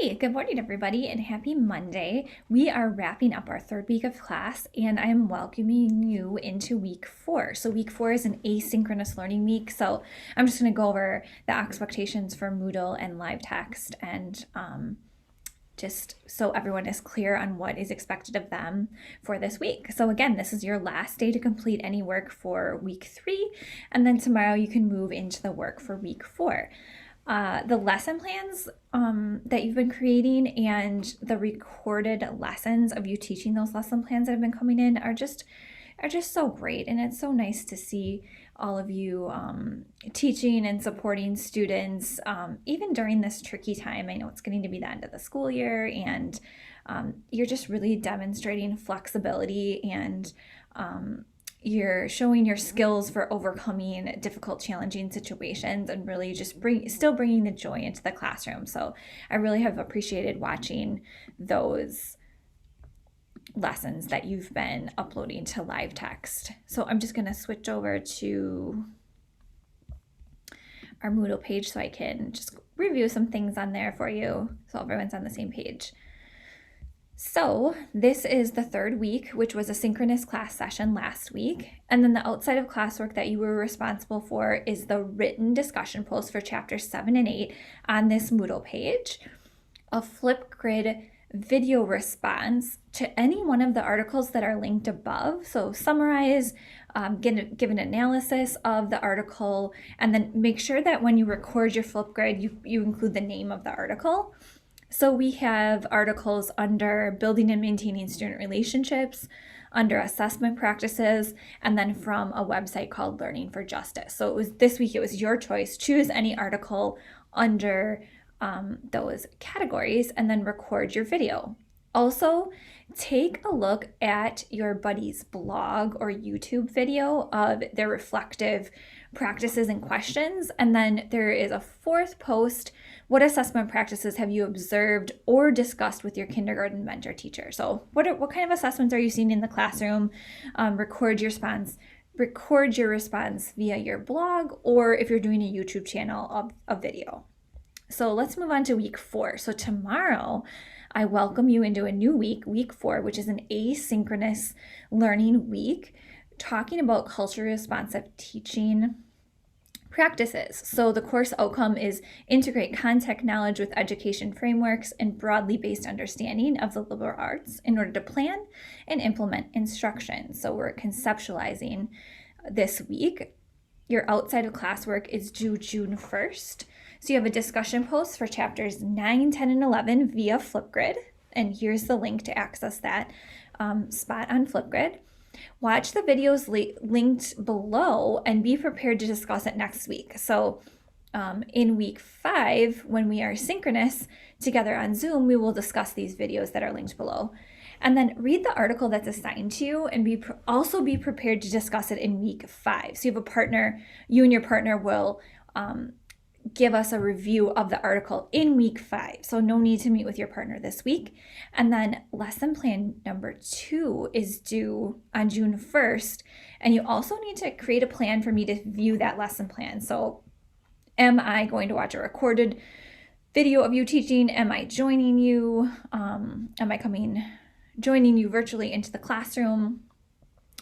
Hey, good morning, everybody, and happy Monday. We are wrapping up our third week of class, and I am welcoming you into week 4. So, week 4 is an asynchronous learning week. So, I'm just going to go over the expectations for Moodle and live text and just so everyone is clear on what is expected of them for this week. So, again, this is your last day to complete any work for week 3, and then tomorrow you can move into the work for week 4. The lesson plans that you've been creating and the recorded lessons of you teaching those lesson plans that have been coming in are just so great, and it's so nice to see all of you teaching and supporting students even during this tricky time. I know it's getting to be the end of the school year, and you're just really demonstrating flexibility and you're showing your skills for overcoming difficult, challenging situations and really just still bringing the joy into the classroom. So I really have appreciated watching those lessons that you've been uploading to live text. So I'm just going to switch over to our Moodle page so I can just review some things on there for you so everyone's on the same page. So this is the third week, which was a synchronous class session last week. And then the outside of classwork that you were responsible for is the written discussion post for chapters 7 and 8 on this Moodle page. A Flipgrid video response to any one of the articles that are linked above. So summarize, give an analysis of the article, and then make sure that when you record your Flipgrid, you include the name of the article. So we have articles under building and maintaining student relationships, under assessment practices, and then from a website called Learning for Justice. So this week it was your choice. Choose any article under those categories and then record your video. Also, take a look at your buddy's blog or YouTube video of their reflective practices and questions. And then there is a fourth post. What assessment practices have you observed or discussed with your kindergarten mentor teacher? So what kind of assessments are you seeing in the classroom? Record your response via your blog, or if you're doing a YouTube channel of a video. So let's move on to week 4. So tomorrow, I welcome you into a new week, week 4, which is an asynchronous learning week, talking about culturally responsive teaching practices. So the course outcome is integrate context knowledge with education frameworks and broadly based understanding of the liberal arts in order to plan and implement instruction. So we're conceptualizing this week. Your outside of classwork is due June 1st. So you have a discussion post for chapters 9, 10, and 11 via Flipgrid. And here's the link to access that spot on Flipgrid. Watch the videos linked below and be prepared to discuss it next week. So in week 5, when we are synchronous together on Zoom, we will discuss these videos that are linked below. And then read the article that's assigned to you and also be prepared to discuss it in week 5. So you have a partner, you and your partner will give us a review of the article in week 5. So no need to meet with your partner this week. And then lesson plan number 2 is due on June 1st. And you also need to create a plan for me to view that lesson plan. So am I going to watch a recorded video of you teaching? Am I joining you? Joining you virtually into the classroom?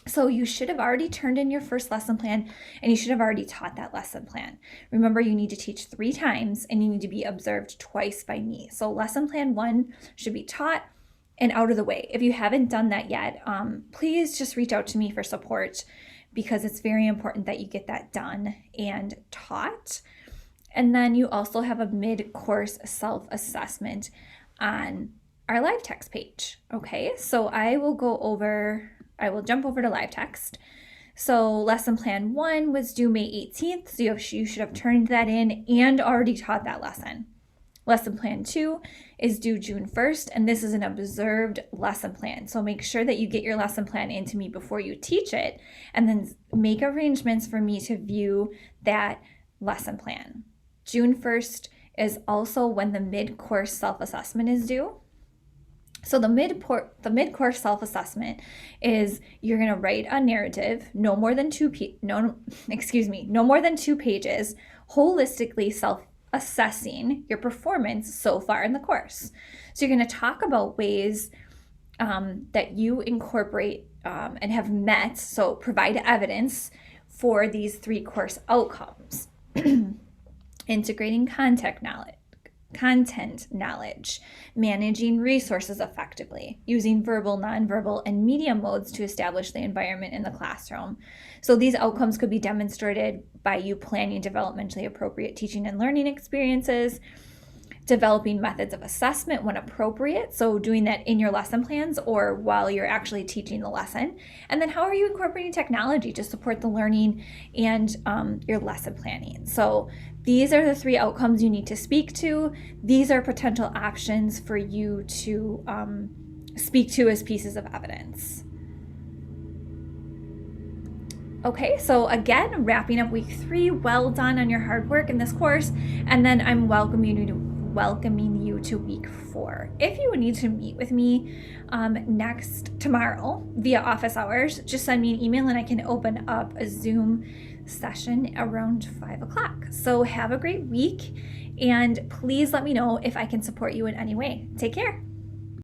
So you should have already turned in your first lesson plan, and you should have already taught that lesson plan. Remember, you need to teach 3 times and you need to be observed twice by me. So lesson plan 1 should be taught and out of the way. If you haven't done that yet, please just reach out to me for support, because it's very important that you get that done and taught. And then you also have a mid-course self-assessment on our live text page. Okay, so I will jump over to live text. So lesson plan 1 was due May 18th. So you should have turned that in and already taught that lesson. Lesson plan 2 is due June 1st, and this is an observed lesson plan. So make sure that you get your lesson plan into me before you teach it, and then make arrangements for me to view that lesson plan. June 1st is also when the mid-course self-assessment is due. So the mid-course self-assessment is you're going to write a narrative, no more than 2 pages, holistically assessing your performance so far in the course. So you're going to talk about ways that you incorporate and have met, so provide evidence for these 3 course outcomes. Integrating content knowledge, managing resources effectively, using verbal, nonverbal, and media modes to establish the environment in the classroom. So these outcomes could be demonstrated by you planning developmentally appropriate teaching and learning experiences, developing methods of assessment when appropriate, so doing that in your lesson plans or while you're actually teaching the lesson. And then how are you incorporating technology to support the learning and your lesson planning? So these are the 3 outcomes you need to speak to. These are potential actions for you to speak to as pieces of evidence. Okay, so again, wrapping up week 3, well done on your hard work in this course, and then I'm welcoming you to week 4. If you need to meet with me tomorrow via office hours, just send me an email and I can open up a Zoom session around 5 o'clock. So have a great week, and please let me know if I can support you in any way. Take care.